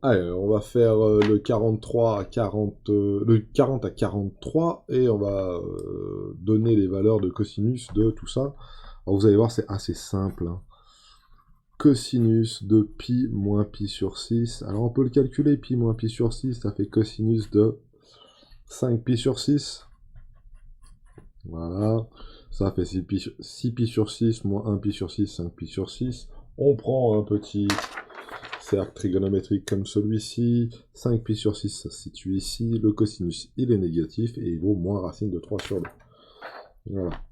Allez, on va faire le 43 à 40, le 40 à 43 et on va donner les valeurs de cosinus de tout ça. Alors vous allez voir, c'est assez simple, hein. Cosinus de pi moins pi sur 6. Alors on peut le calculer, pi moins pi sur 6, ça fait cosinus de 5 pi sur 6. Voilà. Ça fait 6 pi sur 6 moins 1 pi sur 6, 5 pi sur 6. On prend un petit cercle trigonométrique comme celui-ci, 5 pi sur 6, ça se situe ici, le cosinus, il est négatif, et il vaut moins racine de 3 sur 2. Voilà.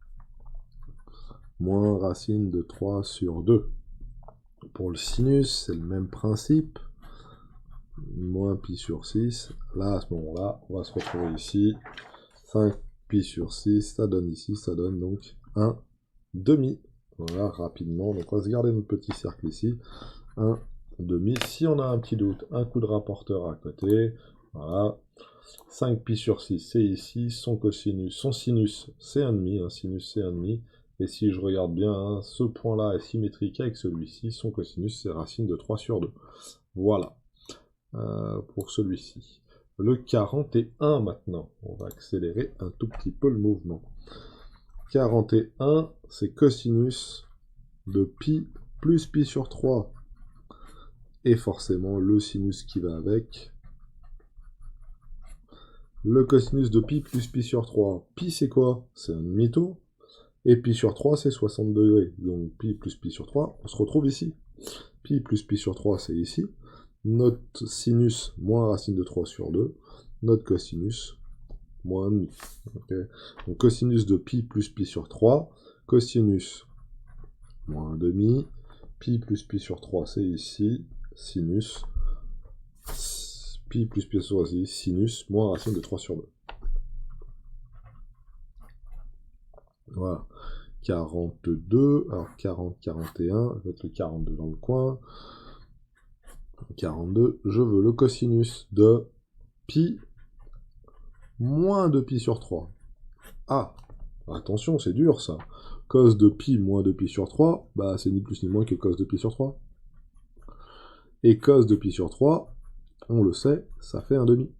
Moins racine de 3 sur 2. Pour le sinus, c'est le même principe. Moins pi sur 6. Là, à ce moment-là, on va se retrouver ici. 5 pi sur 6, ça donne ici, ça donne donc 1 demi. Voilà, rapidement. Donc on va se garder notre petit cercle ici. 1 demi. Si on a un petit doute, un coup de rapporteur à côté. Voilà. 5 pi sur 6, c'est ici. Son cosinus, son sinus, c'est 1,5. Un sinus, c'est 1,5. Et si je regarde bien, hein, ce point-là est symétrique avec celui-ci. Son cosinus, c'est racine de 3 sur 2. Voilà. Pour celui-ci. Le 41 maintenant. On va accélérer un tout petit peu le mouvement. 41, c'est cosinus de pi plus pi sur 3. Et forcément le sinus qui va avec. Le cosinus de pi plus pi sur 3. Pi c'est quoi? C'est un demi-tour. Et pi sur 3 c'est 60 degrés. Donc pi plus pi sur 3, on se retrouve ici. Pi plus pi sur 3 c'est ici. Notre sinus moins racine de 3 sur 2. Notre cosinus moins 1,5. Okay. Donc cosinus de pi plus pi sur 3. Cosinus moins 1,5. Pi plus pi sur 3 c'est ici. Sinus pi plus pi sur 3 c'est ici. Sinus moins racine de 3 sur 2. Voilà. 42, alors 40, 41, je vais mettre le 42 dans le coin. 42, je veux le cosinus de pi moins de pi sur 3. Ah, attention, c'est dur ça. Cos de pi moins de pi sur 3, bah c'est ni plus ni moins que cos de pi sur 3. Et cos de pi sur 3, on le sait, ça fait 1,5.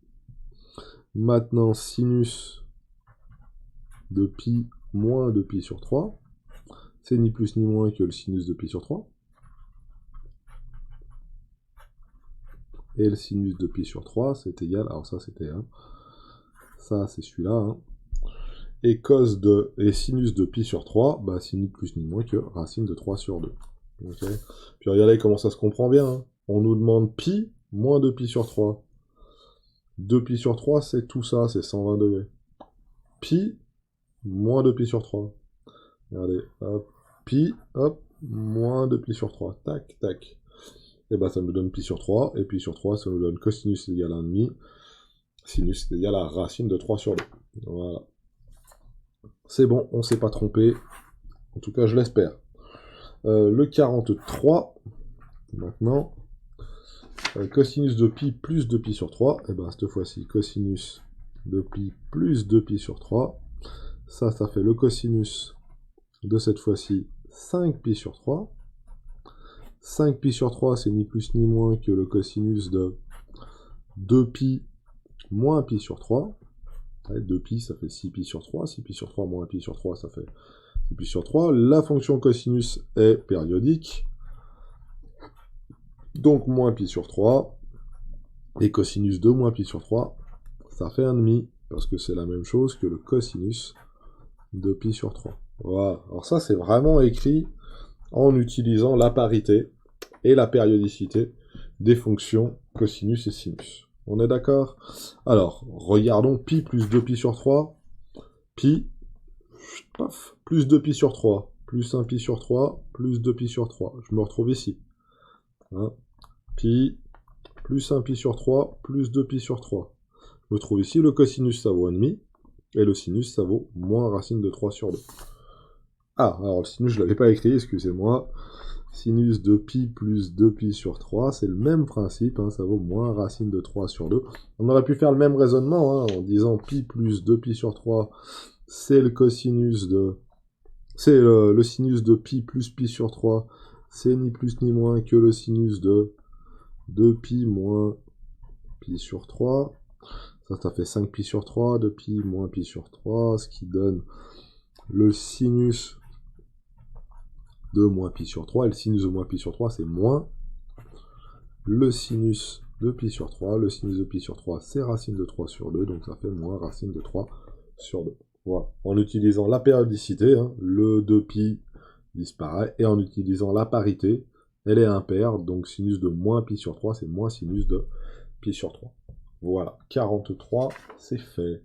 Maintenant, sinus de pi moins de pi sur 3, c'est ni plus ni moins que le sinus de pi sur 3. Et le sinus de pi sur 3, c'est égal, alors ça c'était 1. Ça c'est celui-là, hein. Et sinus de pi sur 3, bah c'est ni plus ni moins que racine de 3 sur 2. Okay. Puis regardez comment ça se comprend bien, hein. On nous demande pi moins 2 pi sur 3. 2 pi sur 3, c'est tout ça, c'est 120 degrés. Pi moins 2 pi sur 3. Regardez, hop, pi, hop, moins 2 pi sur 3. Tac, tac. Et bah ça me donne pi sur 3, et pi sur 3, ça nous donne cosinus égale 1,5. Sinus égale à racine de 3 sur 2. Voilà. C'est bon, on s'est pas trompé. En tout cas, je l'espère. Le 43, maintenant, cosinus de pi plus 2 pi sur 3, et ben cette fois-ci, cosinus de pi plus 2 pi sur 3, ça fait le cosinus de cette fois-ci 5 pi sur 3. 5 pi sur 3, c'est ni plus ni moins que le cosinus de 2 pi moins pi sur 3. 2 pi, ça fait 6 pi sur 3. 6 pi sur 3 moins pi sur 3, ça fait 6 pi sur 3. La fonction cosinus est périodique. Donc moins pi sur 3. Et cosinus de moins pi sur 3, ça fait 1,5. Parce que c'est la même chose que le cosinus de pi sur 3. Voilà. Alors ça, c'est vraiment écrit en utilisant la parité et la périodicité des fonctions cosinus et sinus. On est d'accord? Alors, regardons pi plus 2 pi sur 3. Pi, paf, plus 2 pi sur 3, plus 1 pi sur 3, plus 2 pi sur 3. Je me retrouve ici. Hein, pi, plus 1 pi sur 3, plus 2 pi sur 3. Je me trouve ici, le cosinus ça vaut 1,5, et le sinus ça vaut moins racine de 3 sur 2. Ah, alors le sinus je ne l'avais pas écrit, excusez-moi. Sinus de pi plus 2pi sur 3, c'est le même principe, hein, ça vaut moins racine de 3 sur 2. On aurait pu faire le même raisonnement, hein, en disant pi plus 2pi sur 3, c'est le cosinus de... C'est le sinus de pi plus pi sur 3, c'est ni plus ni moins que le sinus de 2pi moins pi sur 3. Ça fait 5pi sur 3, 2pi moins pi sur 3, ce qui donne le sinus de moins pi sur 3. Et le sinus de moins pi sur 3, c'est moins le sinus de pi sur 3. Le sinus de pi sur 3, c'est racine de 3 sur 2, donc ça fait moins racine de 3 sur 2. Voilà. En utilisant la périodicité, hein, le 2pi disparaît, et en utilisant la parité, elle est impaire, donc sinus de moins pi sur 3, c'est moins sinus de pi sur 3. Voilà, 43, c'est fait.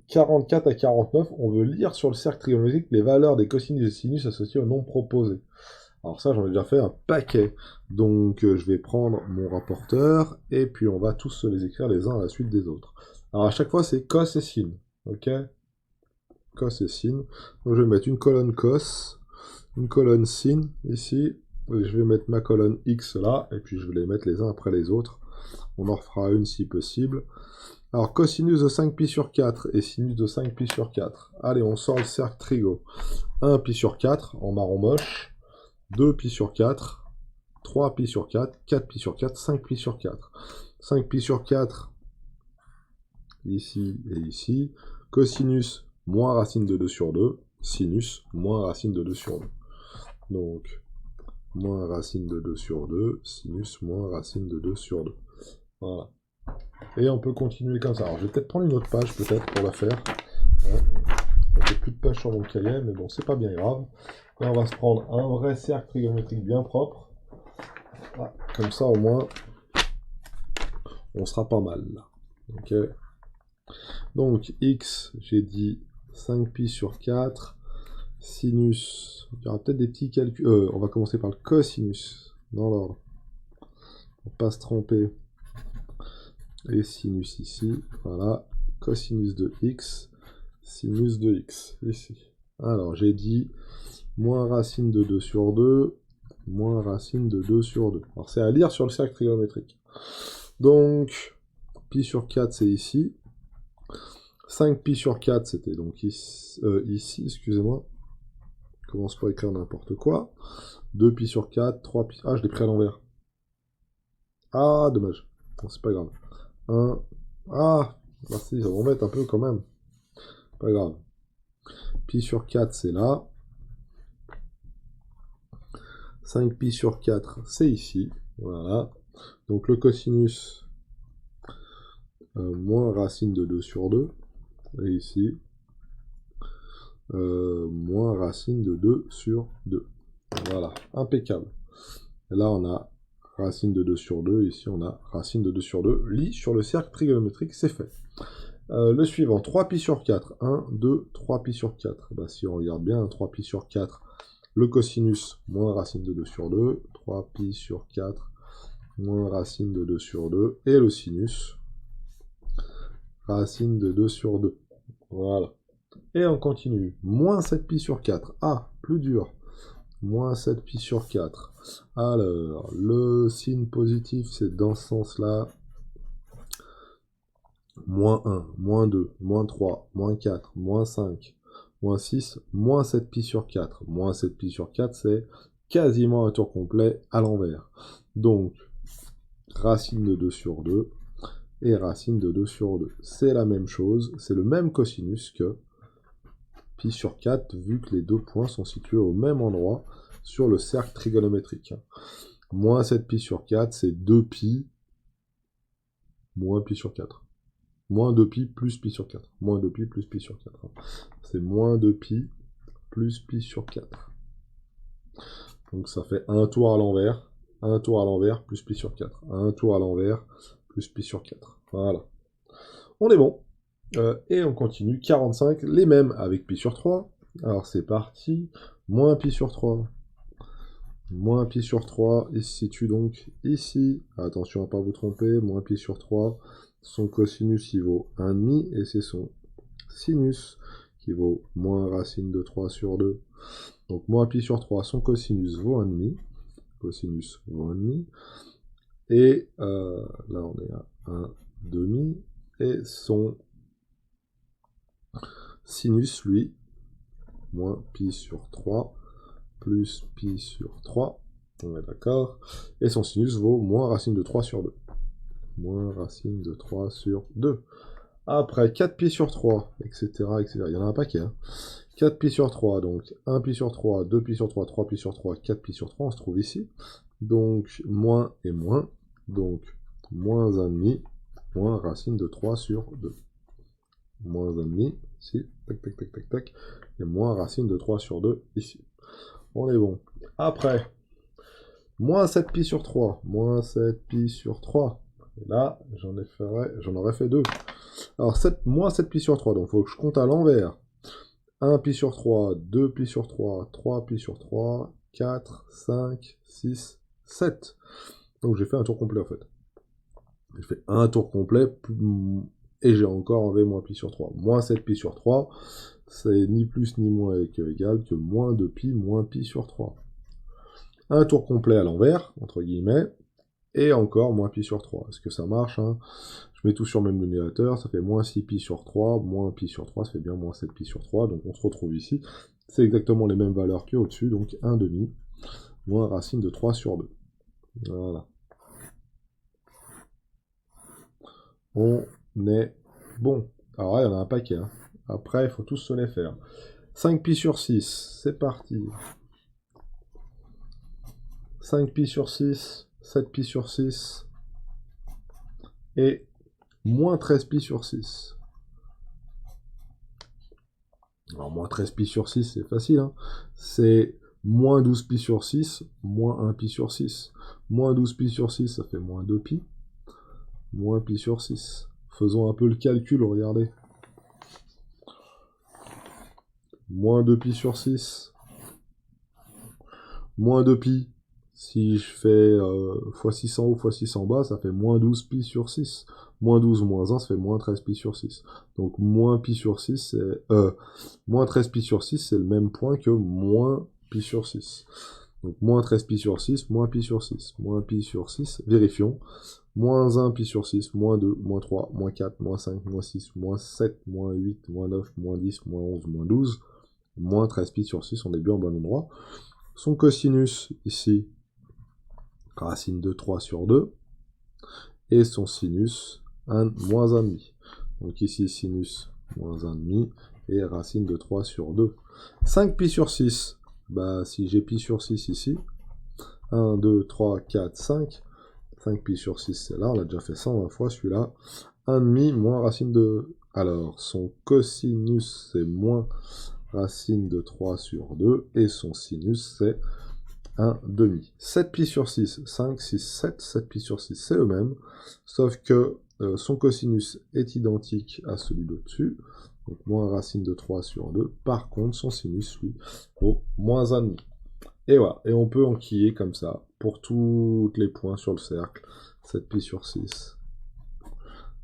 44 à 49, on veut lire sur le cercle trigonométrique les valeurs des cosinus et sinus associés au nombre proposé. Alors ça, j'en ai déjà fait un paquet. Donc je vais prendre mon rapporteur, et puis on va tous se les écrire les uns à la suite des autres. Alors à chaque fois, c'est cos et sin. Ok? Cos et sin. Donc je vais mettre une colonne cos, une colonne sin ici. Et je vais mettre ma colonne x là, et puis je vais les mettre les uns après les autres. On en refera une si possible. Alors, cosinus de 5pi sur 4 et sinus de 5pi sur 4. Allez, on sort le cercle trigo. 1pi sur 4, en marron moche. 2pi sur 4. 3pi sur 4. 4pi sur 4. 5pi sur 4. 5pi sur 4, ici et ici. Cosinus, moins racine de 2 sur 2. Sinus, moins racine de 2 sur 2. Donc, moins racine de 2 sur 2. Sinus, moins racine de 2 sur 2. Voilà. Et on peut continuer comme ça. Alors je vais peut-être prendre une autre page peut-être pour la faire. Ouais. J'ai plus de page sur mon cahier, mais bon, c'est pas bien grave. Et on va se prendre un vrai cercle trigonométrique bien propre. Ah, comme ça au moins, on sera pas mal là. Ok. Donc x, j'ai dit 5pi sur 4. Sinus, il y aura peut-être des petits calculs. On va commencer par le cosinus, dans l'ordre. Pour pas se tromper. Et sinus ici, voilà, cosinus de x, sinus de x, ici. Alors, j'ai dit moins racine de 2 sur 2, moins racine de 2 sur 2. Alors, c'est à lire sur le cercle trigonométrique. Donc, pi sur 4, c'est ici. 5pi sur 4, c'était donc ici, excusez-moi. Je commence pas à écrire n'importe quoi. 2pi sur 4, 3pi... Ah, je l'ai pris à l'envers. Ah, dommage. Bon, c'est pas grave. 1... Ah, merci, ça m'embête un peu quand même. Pas grave. Pi sur 4, c'est là. 5pi sur 4, c'est ici. Voilà. Donc le cosinus, moins racine de 2 sur 2. Et ici, moins racine de 2 sur 2. Voilà, impeccable. Et là, on a racine de 2 sur 2. Ici, on a racine de 2 sur 2. Lit sur le cercle trigonométrique, c'est fait. Le suivant, 3pi sur 4. 1, 2, 3pi sur 4. Bah, si on regarde bien, 3pi sur 4, le cosinus, moins racine de 2 sur 2. 3pi sur 4, moins racine de 2 sur 2. Et le sinus, racine de 2 sur 2. Voilà. Et on continue. Moins 7pi sur 4. Ah, plus dur. Moins 7pi sur 4. Alors, le signe positif, c'est dans ce sens-là. Moins 1, moins 2, moins 3, moins 4, moins 5, moins 6, moins 7pi sur 4. Moins 7pi sur 4, c'est quasiment un tour complet à l'envers. Donc, racine de 2 sur 2 et racine de 2 sur 2. C'est la même chose, c'est le même cosinus que pi sur 4, vu que les deux points sont situés au même endroit sur le cercle trigonométrique. Moins 7pi sur 4, c'est 2pi moins pi sur 4. Moins 2pi plus pi sur 4. Moins 2pi plus pi sur 4. C'est moins 2pi plus pi sur 4. Donc ça fait un tour à l'envers, un tour à l'envers, plus pi sur 4. Un tour à l'envers, plus pi sur 4. Voilà. On est bon. Et on continue. 45, les mêmes avec pi sur 3. Alors c'est parti. Moins pi sur 3. Moins pi sur 3, il se situe donc ici. Attention à ne pas vous tromper. Moins pi sur 3. Son cosinus, il vaut 1,5, et c'est son sinus qui vaut moins racine de 3 sur 2. Donc moins pi sur 3, son cosinus vaut 1,5. Cosinus vaut 1,5. Et là, on est à 1,5. Et son sinus, lui, moins pi sur 3, plus pi sur 3. On est d'accord. Et son sinus vaut moins racine de 3 sur 2. Moins racine de 3 sur 2. Après, 4 pi sur 3, etc., etc. Il y en a un paquet, hein. 4 pi sur 3, donc 1 pi sur 3, 2 pi sur 3, 3 pi sur 3, 4 pi sur 3, on se trouve ici. Donc, moins et moins. Donc, moins 1,5, moins racine de 3 sur 2. Moins 1,5, ici, tac, tac, tac, tac, tac. Et moins racine de 3 sur 2, ici. On est bon. Après, moins 7 pi sur 3, moins 7 pi sur 3. Et là, j'en aurais fait 2. Alors, moins 7 pi sur 3, donc il faut que je compte à l'envers. 1 pi sur 3, 2 pi sur 3, 3 pi sur 3, 4, 5, 6, 7. Donc j'ai fait un tour complet en fait. J'ai fait un tour complet, et j'ai encore enlevé moins pi sur 3. Moins 7 pi sur 3, c'est ni plus ni moins égal que moins 2 pi moins pi sur 3. Un tour complet à l'envers, entre guillemets, et encore moins pi sur 3. Est-ce que ça marche, hein? Je mets tout sur le même dénominateur, ça fait moins 6 pi sur 3, moins pi sur 3, ça fait bien moins 7 pi sur 3, donc on se retrouve ici. C'est exactement les mêmes valeurs qu'au-dessus, donc 1,5, moins racine de 3 sur 2. Voilà. On est bon. Alors là, il y en a un paquet, hein. Après, il faut tous se les faire. 5 pi sur 6, c'est parti. 5 pi sur 6, 7 pi sur 6, et moins 13 pi sur 6. Alors, moins 13 pi sur 6, c'est facile, hein. C'est moins 12 pi sur 6, moins 1 pi sur 6. Moins 12 pi sur 6, ça fait moins 2 pi. Moins pi sur 6. Faisons un peu le calcul, regardez. Moins 2 pi sur 6. Moins 2 pi. Si je fais fois 6 en haut, fois 6 en bas, ça fait moins 12 pi sur 6. Moins 12, moins 1, ça fait moins 13 pi sur 6. Donc moins pi sur 6, c'est... moins 13 pi sur 6, c'est le même point que moins pi sur 6. Donc moins 13 pi sur 6, moins pi sur 6. Moins pi sur 6, vérifions. Moins 1 pi sur 6, moins 2, moins 3, moins 4, moins 5, moins 6, moins 7, moins 8, moins 9, moins 10, moins 11, moins 12. Moins 13 pi sur 6, on est bien au bon endroit. Son cosinus, ici, racine de 3 sur 2, et son sinus, moins 1,5. Donc ici, sinus, moins 1,5, et racine de 3 sur 2. 5 pi sur 6, bah si j'ai pi sur 6 ici, 1, 2, 3, 4, 5, 5 pi sur 6 c'est là, on l'a déjà fait 120 fois celui-là, 1,5 moins racine de... Alors, son cosinus, c'est moins racine de 3 sur 2, et son sinus, c'est 1,5. 7 pi sur 6, 5, 6, 7, 7 pi sur 6, c'est le même, sauf que son cosinus est identique à celui d'au-dessus, donc moins racine de 3 sur 2, par contre, son sinus, lui, vaut moins 1,5. Et voilà, et on peut enquiller comme ça, pour tous les points sur le cercle, 7 pi sur 6.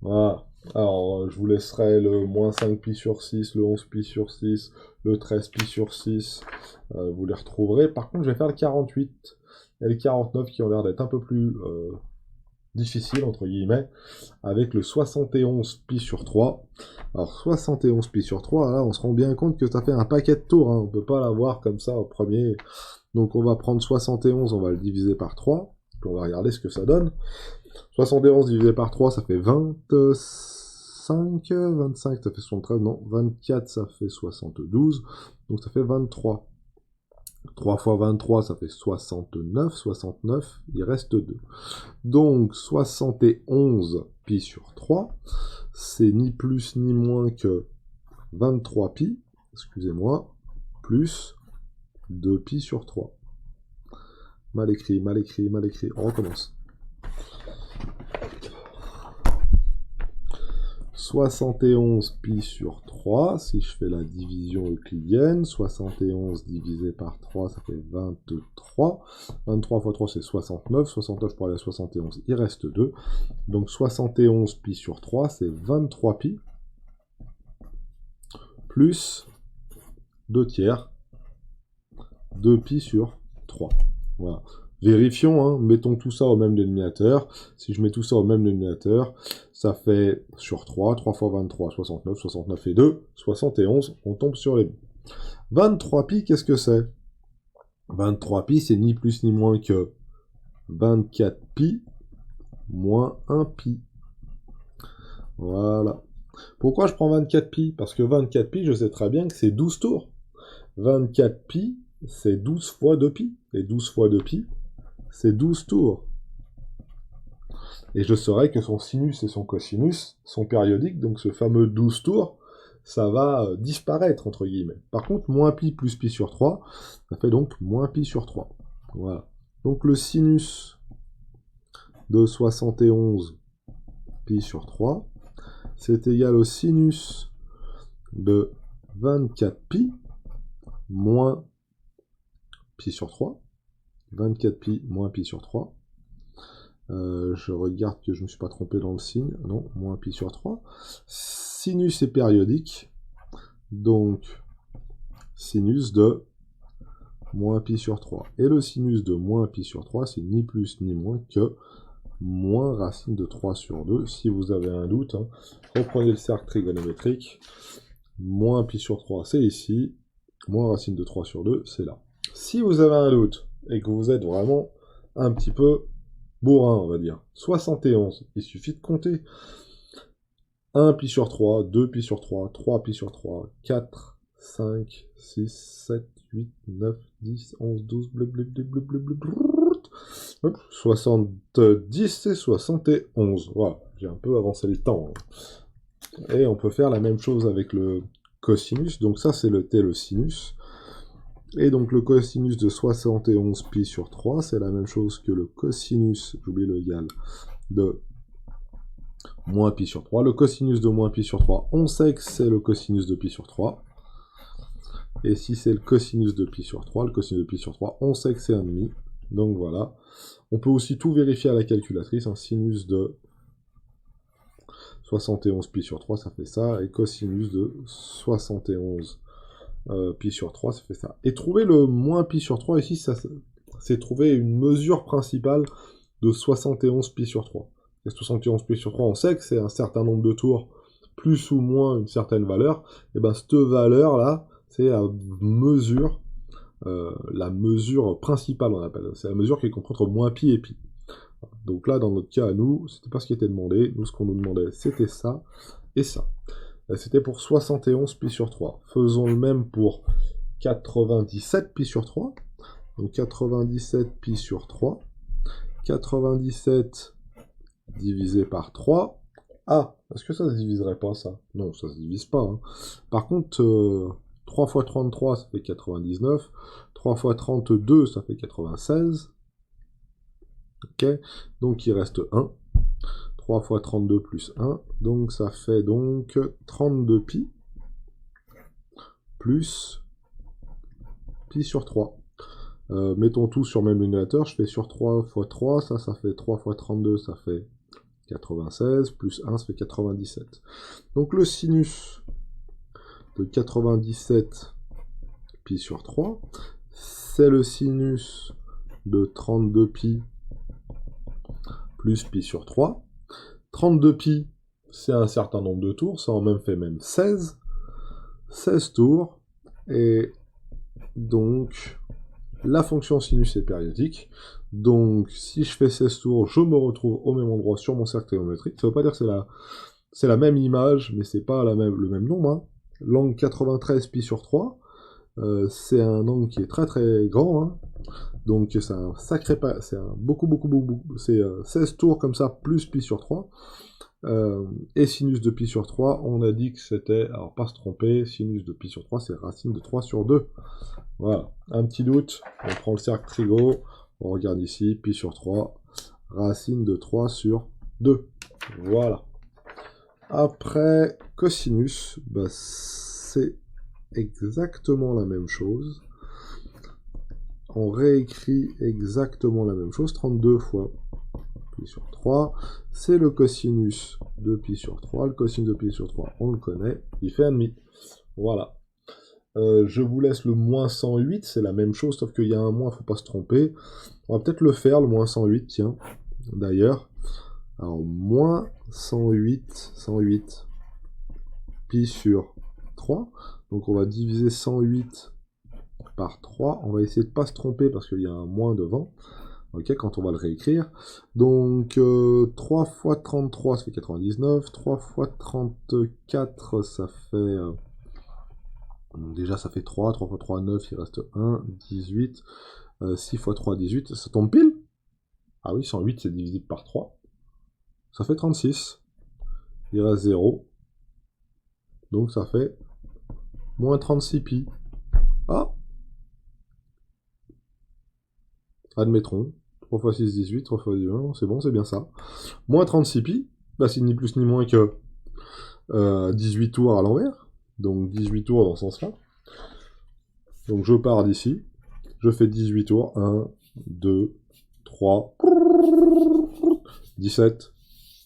Voilà. Alors, je vous laisserai le moins 5 pi sur 6, le 11 pi sur 6, le 13 pi sur 6, vous les retrouverez. Par contre, je vais faire le 48 et le 49 qui ont l'air d'être un peu plus difficiles, entre guillemets, avec le 71 pi sur 3. Alors, 71 pi sur 3, là, on se rend bien compte que ça fait un paquet de tours, hein. On ne peut pas l'avoir comme ça au premier. Donc, on va prendre 71, on va le diviser par 3, puis on va regarder ce que ça donne. 71 divisé par 3, ça fait 25, 25, ça fait 73, non, 24, ça fait 72, donc ça fait 23. 3 fois 23, ça fait 69, 69, il reste 2. Donc 71 pi sur 3, c'est ni plus ni moins que 23 pi, excusez-moi, plus 2 pi sur 3. Mal écrit, mal écrit, mal écrit, on recommence. 71 pi sur 3, si je fais la division euclidienne, 71 divisé par 3, ça fait 23. 23 fois 3, c'est 69. 69 pour aller à 71, il reste 2. Donc 71 pi sur 3, c'est 23 pi, plus 2 tiers, 2 pi sur 3. Voilà. Vérifions, hein, mettons tout ça au même dénominateur. Si je mets tout ça au même dénominateur, ça fait sur 3, 3 fois 23, 69, 69 et 2, 71, on tombe sur les bons. 23 pi, qu'est-ce que c'est? 23 pi, c'est ni plus ni moins que 24 pi moins 1 pi. Voilà. Pourquoi je prends 24 pi? Parce que 24 pi, je sais très bien que c'est 12 tours. 24 pi, c'est 12 fois 2 pi. Et 12 fois 2 pi, c'est 12 tours. Et je saurais que son sinus et son cosinus sont périodiques, donc ce fameux 12 tours, ça va disparaître, entre guillemets. Par contre, moins pi plus pi sur 3, ça fait donc moins pi sur 3. Voilà. Donc le sinus de 71 pi sur 3, c'est égal au sinus de 24 pi moins pi sur 3. 24 pi moins pi sur 3. Je regarde que je ne me suis pas trompé dans le signe. Non, moins pi sur 3. Sinus est périodique. Donc, sinus de moins pi sur 3. Et le sinus de moins pi sur 3, c'est ni plus ni moins que moins racine de 3 sur 2. Si vous avez un doute, hein, reprenez le cercle trigonométrique. Moins pi sur 3, c'est ici. Moins racine de 3 sur 2, c'est là. Si vous avez un doute et que vous êtes vraiment un petit peu bourrin, on va dire, 71, il suffit de compter. 1 pi sur 3, 2 pi sur 3, 3 pi sur 3, 4, 5, 6, 7, 8, 9, 10, 11, 12, blablabla. 70 et 71. Voilà, j'ai un peu avancé le temps. Et on peut faire la même chose avec le cosinus. Donc ça, c'est le sinus. Et donc le cosinus de 71 pi sur 3, c'est la même chose que le cosinus, j'oublie le égal, de moins pi sur 3. Le cosinus de moins pi sur 3, on sait que c'est le cosinus de pi sur 3. Et si c'est le cosinus de pi sur 3, le cosinus de pi sur 3, on sait que c'est 1,5. Donc voilà. On peut aussi tout vérifier à la calculatrice. Un sinus de 71 pi sur 3, ça fait ça. Et cosinus de 71 pi sur 3, ça fait ça. Et trouver le moins pi sur 3, ici, c'est trouver une mesure principale de 71 pi sur 3. Et 71 pi sur 3, on sait que c'est un certain nombre de tours, plus ou moins une certaine valeur. Et bien cette valeur-là, c'est la mesure principale, on appelle. C'est la mesure qui est comprise entre moins pi et pi. Donc là, dans notre cas à nous, c'était pas ce qui était demandé. Nous, ce qu'on nous demandait, c'était ça et ça. C'était pour 71 pi sur 3. Faisons le même pour 97 pi sur 3. Donc 97 pi sur 3. 97 divisé par 3. Ah, est-ce que ça se diviserait pas, ça? Non, ça se divise pas. Hein. Par contre, 3 fois 33, ça fait 99. 3 fois 32, ça fait 96. Ok, donc il reste 1. 3 fois 32 plus 1, donc ça fait donc 32 pi plus pi sur 3. Mettons tout sur le même dénominateur, je fais sur 3 fois 3, ça fait 3 fois 32, ça fait 96, plus 1, ça fait 97. Donc le sinus de 97 pi sur 3, c'est le sinus de 32 pi plus pi sur 3. 32 pi, c'est un certain nombre de tours, ça en même fait même 16. 16 tours, et donc la fonction sinus est périodique. Donc si je fais 16 tours, je me retrouve au même endroit sur mon cercle trigonométrique. Ça ne veut pas dire que c'est la même image, mais c'est pas le même nombre. Hein. L'angle 93 pi sur 3, c'est un angle qui est très très grand. Hein. Donc c'est un sacré pas, c'est un beaucoup, c'est 16 tours comme ça, plus pi sur 3. Et sinus de pi sur 3, on a dit que c'était, alors pas se tromper, sinus de pi sur 3, c'est racine de 3 sur 2. Voilà, un petit doute, on prend le cercle trigo, on regarde ici, pi sur 3, racine de 3 sur 2. Voilà. Après, cosinus, bah, c'est exactement la même chose. On réécrit exactement la même chose, 32 fois pi sur 3, c'est le cosinus de pi sur 3, le cosinus de pi sur 3, on le connaît, il fait 1,5. Voilà. Je vous laisse le moins 108, c'est la même chose, sauf qu'il y a un moins, faut pas se tromper. On va peut-être le faire, le moins 108, tiens, d'ailleurs. Alors, moins 108 pi sur 3, donc on va diviser 108 par 3. On va essayer de ne pas se tromper parce qu'il y a un moins devant. Ok, quand on va le réécrire. Donc, 3 fois 33, ça fait 99. 3 fois 34, ça fait... déjà, ça fait 3. 3 fois 3, 9, il reste 1. 18. 6 fois 3, 18. Ça tombe pile? Ah oui, 108, c'est divisible par 3. Ça fait 36. Il reste 0. Donc, ça fait moins 36 pi. Ah! Admettrons. 3 fois 6, 18. 3 fois 1, c'est bon, c'est bien ça. Moins 36 pi, bah, c'est ni plus ni moins que 18 tours à l'envers. Donc 18 tours dans ce sens-là. Donc je pars d'ici. Je fais 18 tours. 1, 2, 3, 17,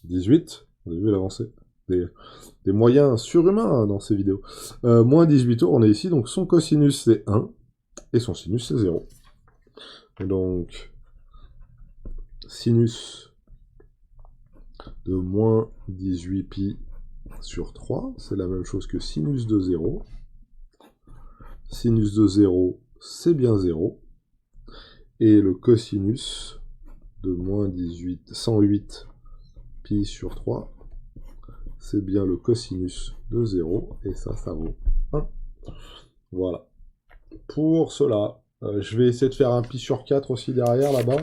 18. Vous avez vu l'avancée des moyens surhumains dans ces vidéos. Moins 18 tours, on est ici. Donc son cosinus c'est 1. Et son sinus c'est 0. Et donc sinus de moins 18 pi sur 3, c'est la même chose que sinus de 0. Sinus de 0, c'est bien 0. Et le cosinus de moins 108 pi sur 3, c'est bien le cosinus de 0. Et ça vaut 1. Voilà. Pour cela, je vais essayer de faire un pi sur 4 aussi derrière, là-bas.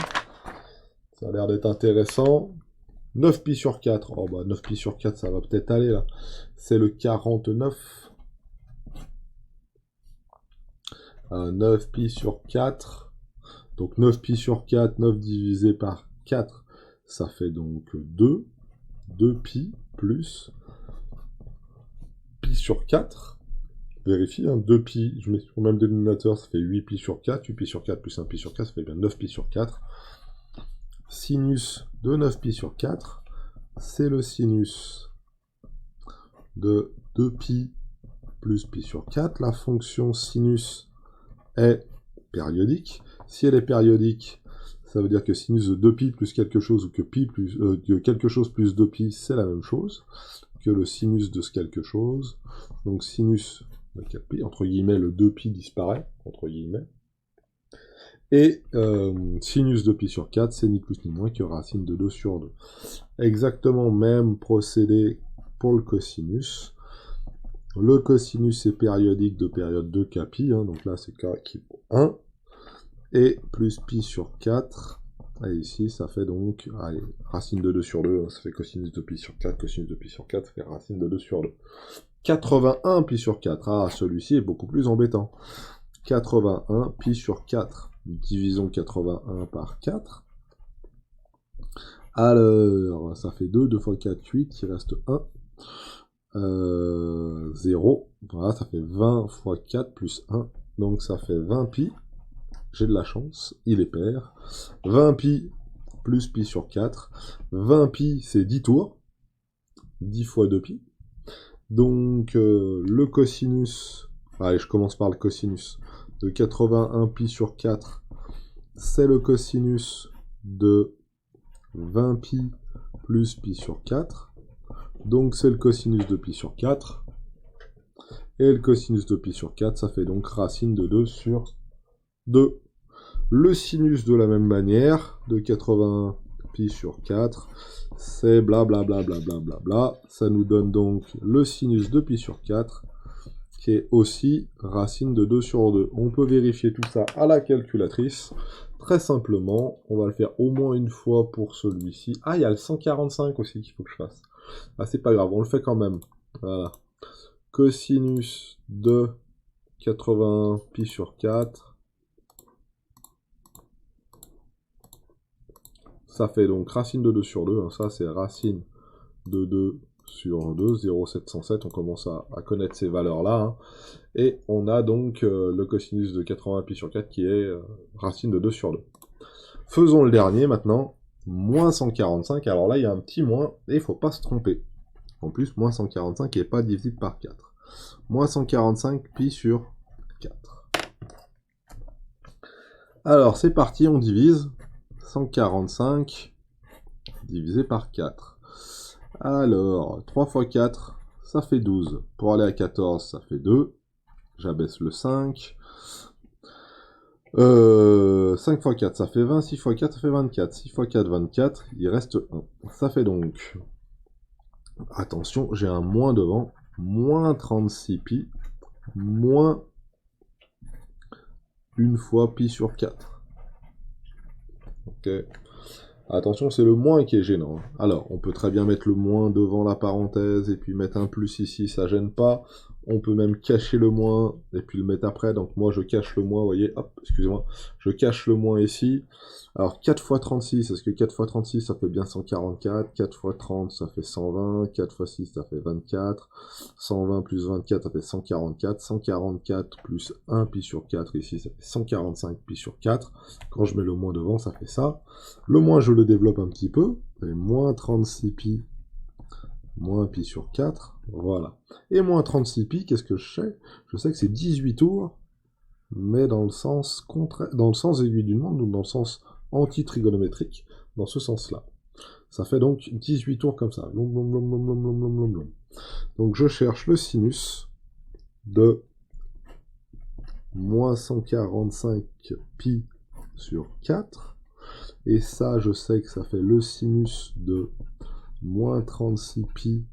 Ça a l'air d'être intéressant. 9 pi sur 4. Oh bah 9 pi sur 4, ça va peut-être aller là. C'est le 49. 9 pi sur 4. Donc 9 pi sur 4, 9 divisé par 4, ça fait donc 2. 2 pi plus pi sur 4. Vérifie, hein, 2 pi, je mets sur le même dénominateur, ça fait 8 pi sur 4. 8 pi sur 4 plus 1 pi sur 4, ça fait bien 9 pi sur 4. Sinus de 9 pi sur 4, c'est le sinus de 2 pi plus pi sur 4. La fonction sinus est périodique. Si elle est périodique, ça veut dire que sinus de 2pi plus quelque chose, ou que pi plus quelque chose plus 2pi, c'est la même chose que le sinus de ce quelque chose. Donc sinus de 4pi, entre guillemets, le 2pi disparaît, entre guillemets. Et sinus de pi sur 4, c'est ni plus ni moins que racine de 2 sur 2. Exactement même procédé pour le cosinus. Le cosinus est périodique de période 2 k pi, hein, donc là c'est k qui vaut 1. Et plus pi sur 4. Et ici ça fait donc, allez, racine de 2 sur 2, ça fait cosinus de pi sur 4, cosinus de pi sur 4, ça fait racine de 2 sur 2. 81 pi sur 4, ah celui-ci est beaucoup plus embêtant. 81 pi sur 4. Divisons 81 par 4. Alors, ça fait 2, 2 fois 4, 8, il reste 1. 0. Voilà, ça fait 20 fois 4 plus 1. Donc ça fait 20 pi. J'ai de la chance, il est pair. 20 pi plus pi sur 4. 20 pi, c'est 10 tours. 10 fois 2 pi. Donc, le cosinus... Allez, je commence par le cosinus. De 81 pi sur 4, c'est le cosinus de 20 pi plus pi sur 4. Donc, c'est le cosinus de pi sur 4. Et le cosinus de pi sur 4, ça fait donc racine de 2 sur 2. Le sinus de la même manière, de 81 pi sur 4, c'est blablabla. Ça nous donne donc le sinus de pi sur 4, qui est aussi racine de 2 sur 2. On peut vérifier tout ça à la calculatrice. Très simplement, on va le faire au moins une fois pour celui-ci. Ah, il y a le 145 aussi qu'il faut que je fasse. Ah, c'est pas grave, on le fait quand même. Voilà. Cosinus de 81 pi sur 4. Ça fait donc racine de 2 sur 2. Hein. Ça, c'est racine de 2 sur 2, 0,707. On commence à connaître ces valeurs-là. Hein. Et on a donc le cosinus de 80 pi sur 4 qui est racine de 2 sur 2. Faisons le dernier maintenant. Moins 145. Alors là, il y a un petit moins et il ne faut pas se tromper. En plus, moins 145 n'est pas divisible par 4. Moins 145 pi sur 4. Alors, c'est parti, on divise. 145 divisé par 4. Alors, 3 fois 4, ça fait 12. Pour aller à 14, ça fait 2. J'abaisse le 5. 5 x 4, ça fait 20. 6 x 4, ça fait 24. 6 x 4, 24. Il reste 1. Ça fait donc... Attention, j'ai un moins devant. Moins 36 pi. Moins 1 fois pi sur 4. Ok. Attention, c'est le moins qui est gênant. Alors, on peut très bien mettre le moins devant la parenthèse et puis mettre un plus ici, ça gêne pas. On peut même cacher le moins et puis le mettre après. Donc moi, je cache le moins, vous voyez, hop, excusez-moi. Je cache le moins ici. Alors, 4 x 36, est-ce que 4 x 36, ça fait bien 144? 4 x 30, ça fait 120. 4 x 6, ça fait 24. 120 plus 24, ça fait 144. 144 plus 1 pi sur 4 ici, ça fait 145 pi sur 4. Quand je mets le moins devant, ça fait ça. Le moins, je le développe un petit peu. Et moins 36 pi, moins pi sur 4. Voilà. Et moins 36 pi, qu'est-ce que je sais? Je sais que c'est 18 tours, mais dans le sens contraire, dans le sens aiguille d'une montre, donc dans le sens anti-trigonométrique, dans ce sens-là. Ça fait donc 18 tours comme ça. Donc je cherche le sinus de moins 145 pi sur 4. Et ça, je sais que ça fait le sinus de moins 36 pi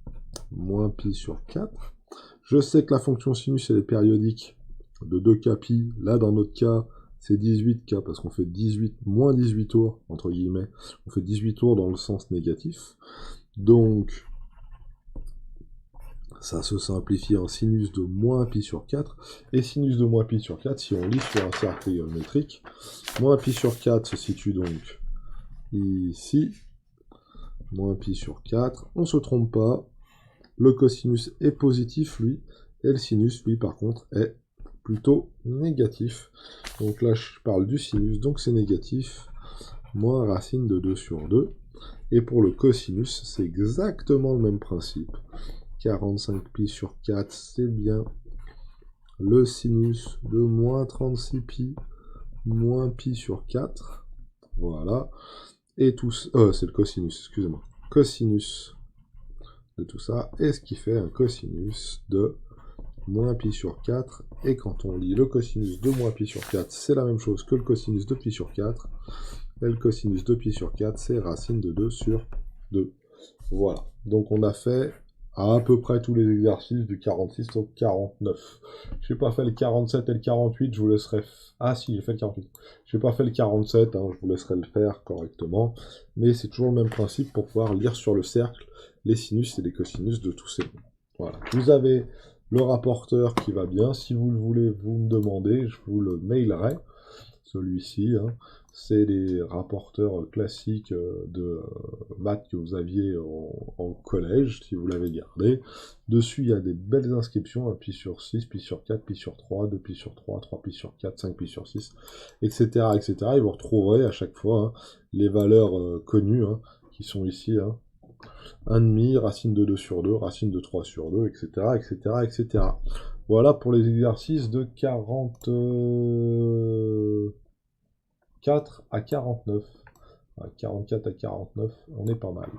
moins pi sur 4. Je sais que la fonction sinus, elle est périodique de 2k pi. Là, dans notre cas, c'est 18k parce qu'on fait 18, moins 18 tours, entre guillemets. On fait 18 tours dans le sens négatif. Donc, ça se simplifie en sinus de moins pi sur 4. Et sinus de moins pi sur 4, si on lit sur un cercle trigonométrique, moins pi sur 4 se situe donc ici. Moins pi sur 4. On ne se trompe pas. Le cosinus est positif, lui. Et le sinus, lui, par contre, est plutôt négatif. Donc là, je parle du sinus, donc c'est négatif. Moins racine de 2 sur 2. Et pour le cosinus, c'est exactement le même principe. 45 pi sur 4, c'est bien le sinus de moins 36 pi moins pi sur 4. Voilà. Et tout... c'est le cosinus, excusez-moi. Cosinus de tout ça. Et ce qui fait un cosinus de moins pi sur 4. Et quand on lit le cosinus de moins pi sur 4, c'est la même chose que le cosinus de pi sur 4. Et le cosinus de pi sur 4, c'est racine de 2 sur 2. Voilà. Donc on a fait à peu près tous les exercices du 46 au 49. Je n'ai pas fait le 47 et le 48, je vous laisserai... Ah si, j'ai fait le 48. Je n'ai pas fait le 47, hein, je vous laisserai le faire correctement. Mais c'est toujours le même principe pour pouvoir lire sur le cercle les sinus et les cosinus de tous ces mots. Voilà. Vous avez le rapporteur qui va bien. Si vous le voulez, vous me demandez, je vous le mailerai. Celui-ci, hein. C'est les rapporteurs classiques de maths que vous aviez en collège, si vous l'avez gardé. Dessus, il y a des belles inscriptions, 1 pi sur 6, pi sur 4, pi sur 3, 2 pi sur 3, 3 pi sur 4, 5 pi sur 6, etc. etc. Et vous retrouverez à chaque fois hein, les valeurs connues, hein, qui sont ici, hein. 1,5, racine de 2 sur 2, racine de 3 sur 2, etc. etc. etc. Voilà pour les exercices de 44 à 49. À 44 à 49, on est pas mal.